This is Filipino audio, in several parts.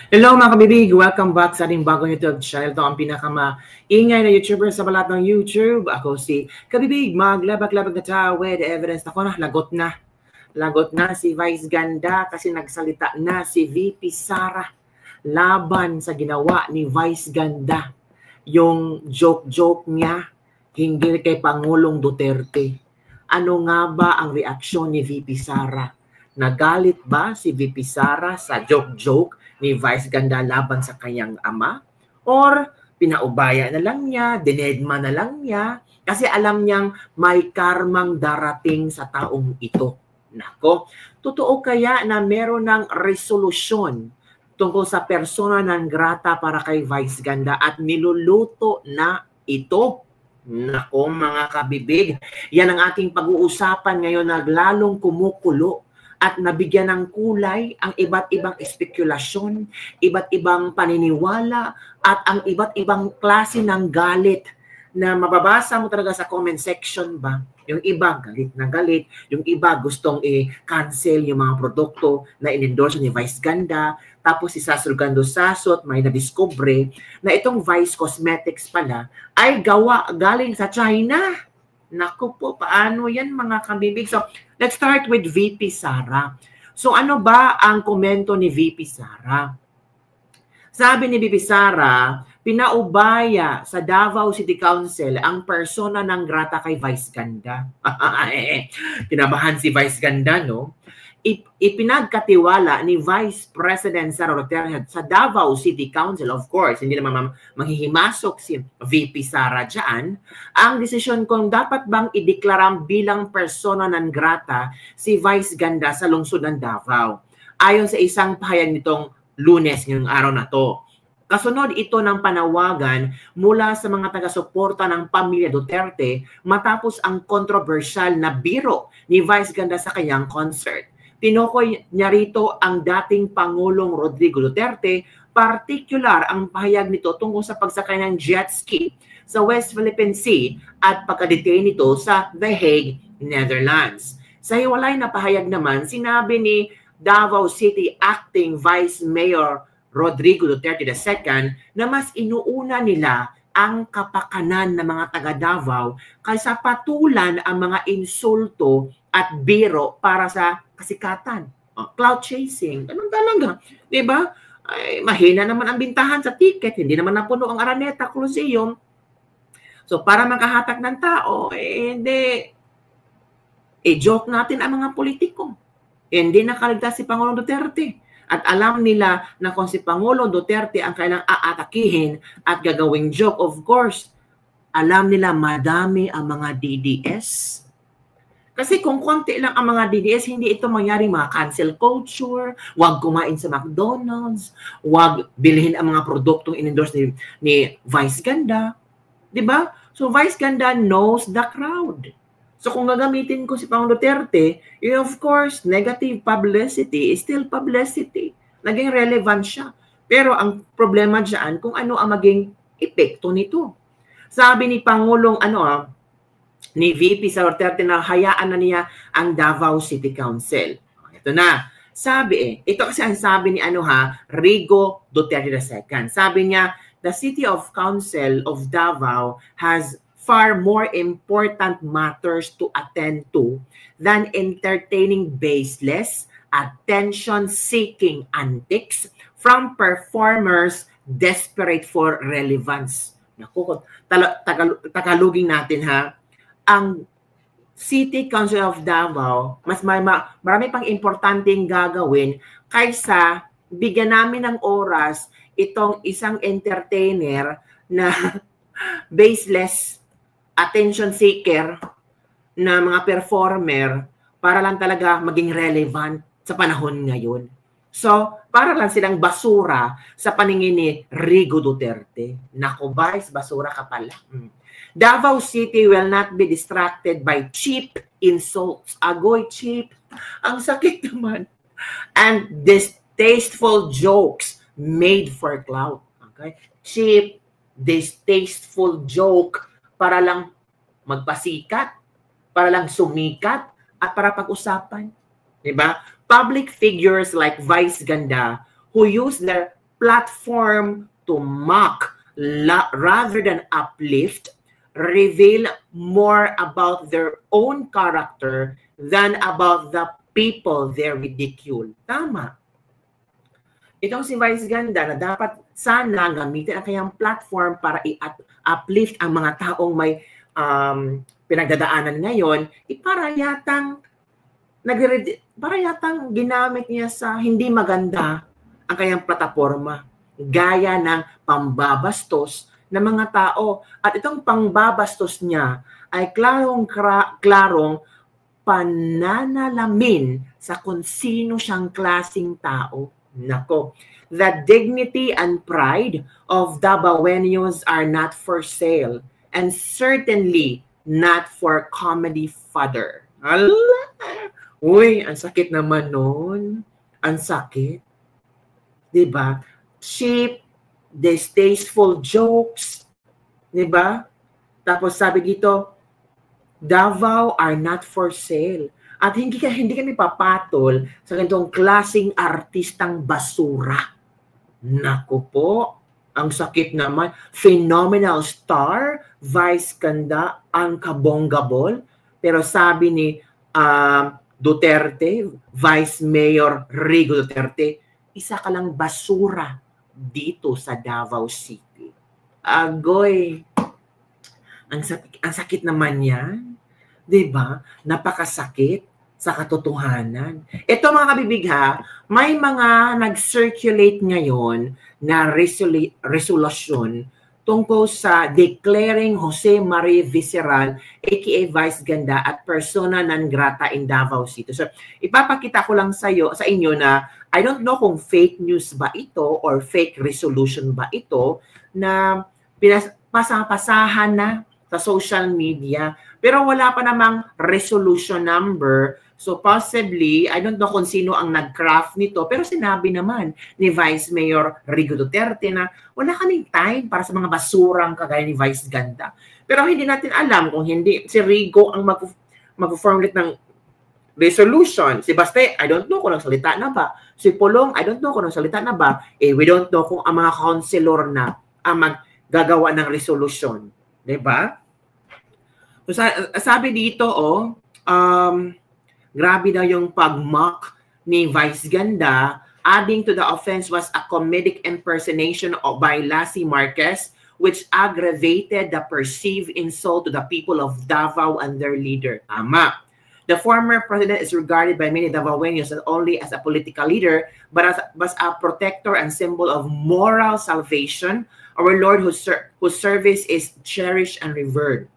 Hello mga kabibig! Welcome back sa ating bagong YouTube channel. Ito ang pinakamaingay na YouTuber sa balat ng YouTube. Ako si Kabibig, maglabag-labag na ta with evidence. Ako na, lagot na. Lagot na si Vice Ganda kasi nagsalita na si VP Sara laban sa ginawa ni Vice Ganda. Yung joke-joke niya hinggil kay Pangulong Duterte. Ano nga ba ang reaksyon ni VP Sara? Nagalit ba si VP Sara sa joke-joke ni Vice Ganda laban sa kanyang ama? Or pinaubaya na lang niya, dinedma na lang niya, kasi alam niyang may karmang darating sa taong ito. Nako, totoo kaya na meron ng resolusyon tungkol sa persona non grata para kay Vice Ganda at niluluto na ito? Nako mga kabibig, yan ang ating pag-uusapan ngayon na lalong kumukulo at nabigyan ng kulay ang iba't ibang espekulasyon, iba't ibang paniniwala, at ang iba't ibang klase ng galit na mababasa mo talaga sa comment section ba? Yung iba galit na galit, yung iba gustong i-cancel yung mga produkto na in-endorse ni Vice Ganda, tapos si Sasurgando Sasot may nadiskubre na itong Vice Cosmetics pala ay galing sa China. Naku po, paano yan mga kabibig? So, let's start with VP Sara. So, ano ba ang komento ni VP Sara? Sabi ni VP Sara, pinaubaya sa Davao City Council ang persona non grata kay Vice Ganda. Kinabahan si Vice Ganda, no? Ipinagkatiwala ni Vice President Sara Duterte sa Davao City Council, of course, hindi naman manghihimasok si VP Sara dyan, ang desisyon kung dapat bang ideklarang bilang persona non grata si Vice Ganda sa lungsod ng Davao. Ayon sa isang pahayag nitong Lunes ngayong araw na to. Kasunod ito ng panawagan mula sa mga taga-suporta ng pamilya Duterte matapos ang kontrobersyal na biro ni Vice Ganda sa kanyang concert. Tinukoy niya rito ang dating Pangulong Rodrigo Duterte, particular ang pahayag nito tungkol sa pagsakay ng jet ski sa West Philippine Sea at pagka-detain nito sa The Hague, Netherlands. Sa hiwalay na pahayag naman, sinabi ni Davao City Acting Vice Mayor Rodrigo Duterte II na mas inuuna nila ang kapakanan ng mga taga-Davao kaysa patulan ang mga insulto at biro para sa kasikatan. Cloud chasing. Ganun talaga. Diba? Ay, mahina naman ang bintahan sa ticket. Hindi naman napuno ang Araneta Coliseum. So, para makahatak ng tao, hindi. I-joke natin ang mga politiko. Hindi nakaligtas si Pangulong Duterte. At alam nila na kung si Pangulong Duterte ang kailang aatakihin at gagawing joke, of course, alam nila madami ang mga DDS. Kasi kung konti lang ang mga DDS, hindi ito mangyaring mga cancel culture, wag kumain sa McDonald's, wag bilhin ang mga produktong in-endorse ni Vice Ganda. Diba? So Vice Ganda knows the crowd. So kung gagamitin ko si Pangulong Duterte, of course, negative publicity is still publicity. Naging relevant siya. Pero ang problema dyan, kung ano ang maging epekto nito. Sabi ni Pangulong, ni VP Sara Duterte na hayaan na niya ang Davao City Council. Ito na. Sabi ito kasi ang sabi ni Rigo Duterte II. Sabi niya, the City of Council of Davao has far more important matters to attend to than entertaining baseless, attention-seeking antics from performers desperate for relevance. Naku, tagalogin natin ha. Ang City Council of Davao, mas marami pang importanteng gagawin kaysa bigyan namin ng oras itong isang entertainer na baseless, attention seeker na mga performer para lang talaga maging relevant sa panahon ngayon. So, para lang silang basura sa paningin ni Rigo Duterte. Naku, Vice, basura ka pala. Davao City will not be distracted by cheap insults. Agoy, cheap. Ang sakit naman. And distasteful jokes made for clout. Okay? Cheap, distasteful joke para lang magpasikat, para lang sumikat, at para pag-usapan. Diba? Public figures like Vice Ganda who use their platform to mock rather than uplift, reveal more about their own character than about the people they ridicule. Tama. Itong si Vice Ganda na dapat sana gamitin ang kanyang platform para i-uplift ang mga taong may pinagdadaanan ngayon, para yatang ginamit niya sa hindi maganda ang kanyang plataforma, gaya ng pambabastos ng mga tao. At itong pangbabastos niya ay klarong pananalamin sa kung sino siyang klaseng tao. Nako, the dignity and pride of Davaoenos are not for sale, and certainly not for comedy fodder. Uy, ang sakit naman nun. Ang sakit. Diba? Cheap, distasteful jokes. Diba? Tapos sabi dito, Davao are not for sale. At hindi kami papatol sa ganitong klaseng artistang basura. Naku po, ang sakit naman. Phenomenal star, Vice Ganda, ang kabonggabol. Pero sabi ni Duterte, Vice Mayor Rigo Duterte, isa ka lang basura dito sa Davao City. Agoy, ang sakit naman yan. Diba? Napakasakit sa katotohanan. Ito mga kabibig ha, may mga nag-circulate ngayon na resolution tungkol sa declaring Jose Marie Visceral, aka Vice Ganda, at persona non grata in Davao City. So, ipapakita ko lang sa inyo na I don't know kung fake news ba ito or fake resolution ba ito na pasahan na sa social media. Pero wala pa namang resolution number. So possibly, I don't know kung sino ang nag-craft nito, pero sinabi naman ni Vice Mayor Rigo Duterte na wala kaming time para sa mga basurang kagaya ni Vice Ganda. Pero hindi natin alam kung hindi si Rigo ang mag-formulate ng resolution. Si Baste, I don't know kung nagsalita na ba. Si Pulong, I don't know kung nagsalita na ba. We don't know kung ang mga councilor na ang maggagawa ng resolution. Diba? So, sabi dito, grabe daw yung pag-mock ni Vice Ganda. Adding to the offense was a comedic impersonation by Lassie Marquez, which aggravated the perceived insult to the people of Davao and their leader. Tama. The former president is regarded by many Davaoenos not only as a political leader, but as a protector and symbol of moral salvation. Our Lord whose service is cherished and revered.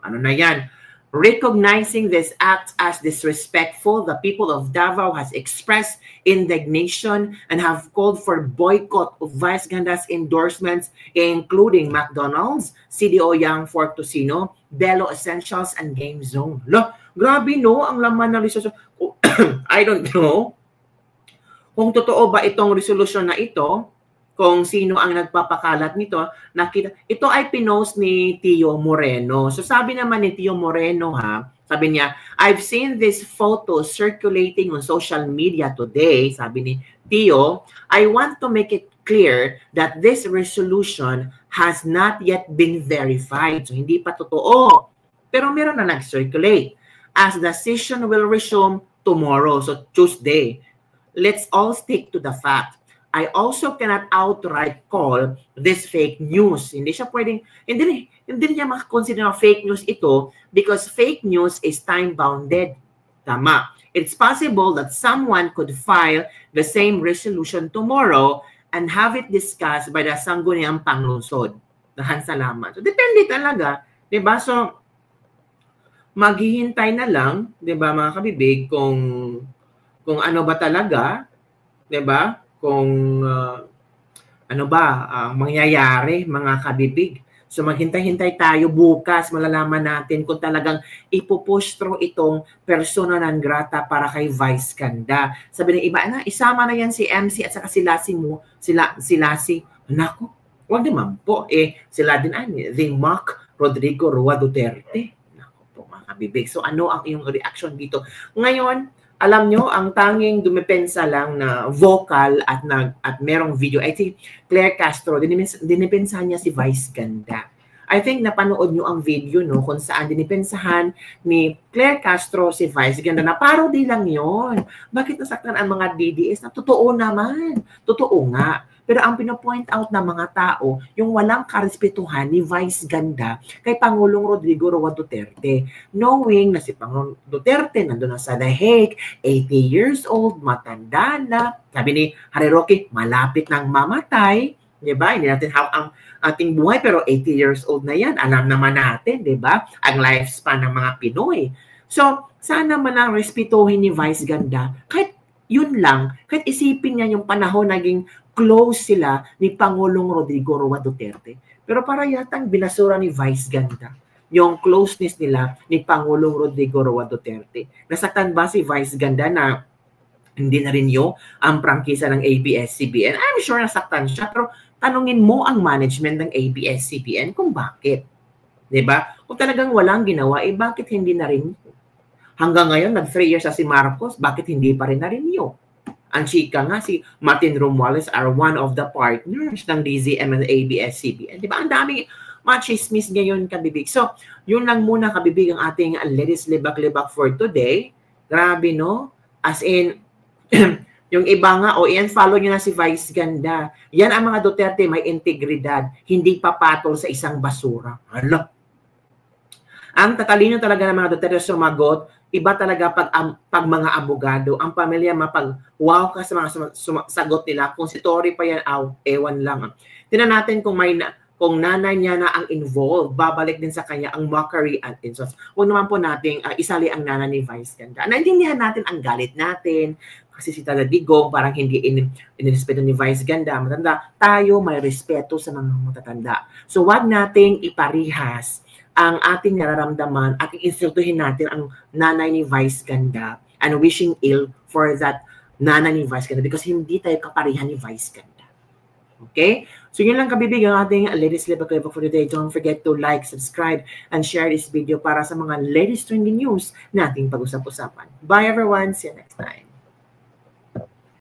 Ano na yan? Recognizing this act as disrespectful, the people of Davao has expressed indignation and have called for boycott of Vice Ganda's endorsements, including McDonald's, CDO Young Fork Tocino, Bello Essentials, and Game Zone. Look, grabe no, ang laman ng resolution. I don't know kung totoo ba itong resolution na ito, kung sino ang nagpapakalat nito. Ito ay pinost ni Tio Moreno. So sabi naman ni Tio Moreno sabi niya, I've seen this photo circulating on social media today, sabi ni Tio. I want to make it clear that this resolution has not yet been verified. So hindi pa totoo. Pero meron na nag-circulate. As the session will resume tomorrow, so Tuesday. Let's all stick to the fact. I also cannot outright call this fake news. Hindi niya makakonsider na fake news ito because fake news is time-bounded. Tama. It's possible that someone could file the same resolution tomorrow and have it discussed by the Sangguniang Panglungsod. Dahan salamat. So, depende talaga. Diba? So, maghihintay na lang, diba mga kabibig, kung ano ba talaga, diba? Kung ano ba mangyayari mga kabibig. So maghintay-hintay tayo bukas, malalaman natin kung talagang ipupush through itong persona non grata para kay Vice Ganda. Sabi ng iba, isama na yan si MC at saka si Lassie. Naku, wag naman po. Sila din they mock Rodrigo Roa Duterte. Naku po mga kabibig. So ano ang iyong reaction dito? Ngayon, alam nyo, ang tanging dumepensa lang na vocal at merong video, I think Claire Castro, dinipensahan niya si Vice Ganda. I think napanood nyo ang video, no, kung saan dinipensahan ni Claire Castro si Vice Ganda na parody lang yon. Bakit nasaktan ang mga DDS? Na totoo naman. Totoo nga. Pero ang pinopoint out ng mga tao, yung walang karespetuhan ni Vice Ganda kay Pangulong Rodrigo Roa Duterte. Knowing na si Pangulong Duterte nandun na sa The Hague, 80 years old, matanda na. Sabi ni Harry Roque, malapit nang mamatay. Diba? Hindi natin hawak ang ating buhay, pero 80 years old na yan. Alam naman natin, diba? Ang lifespan ng mga Pinoy. So, sana man ang respetuhin ni Vice Ganda, kahit yun lang, kahit isipin niya yung panahon naging close sila ni Pangulong Rodrigo Roa Duterte. Pero para yatang binasura ni Vice Ganda yung closeness nila ni Pangulong Rodrigo Roa Duterte. Nasaktan ba si Vice Ganda na hindi na rin ang prangkisa ng ABS-CBN? I'm sure nasaktan siya, pero tanungin mo ang management ng ABS-CBN kung bakit. Diba? Kung talagang walang ginawa, bakit hindi na rin? Hanggang ngayon, nag 3 years na si Marcos, bakit hindi pa rin na rin Ang chika nga, si Martin Romualdez are one of the partners ng DZM and ABS-CBN. Diba? Ang daming mga chismis ngayon, kabibig. So, yun lang muna, kabibig, ang ating Ladies Libak-Libak for today. Grabe, no? As in, yung iba nga, follow nyo na si Vice Ganda. Yan ang mga Duterte, may integridad. Hindi papatol sa isang basura. Hala. Ang tatalino talaga ng mga Duterte sumagot, iba talaga pag mga abogado. Ang pamilya wow ka sa mga sagot nila. Kung si Tory pa yan, ewan lang. Tingnan natin kung nanay niya na ang involved, babalik din sa kanya ang mockery and insults. Huwag naman po natin isali ang nanay ni Vice Ganda. Naintindihan natin ang galit natin, kasi si Tala Digong parang hindi inirespeto ni Vice Ganda. Matanda, tayo may respeto sa mga matatanda. So wag nating iparihas ang ating nararamdaman at insultuhin natin ang nanay ni Vice Ganda and wishing ill for that nanay ni Vice Ganda because hindi tayo kaparihan ni Vice Ganda. Okay? So yun lang kabibig ang ating Ladies Libak-Libak for today. Don't forget to like, subscribe, and share this video para sa mga latest trending news na ating pag-usap-usapan. Bye everyone! See you next time!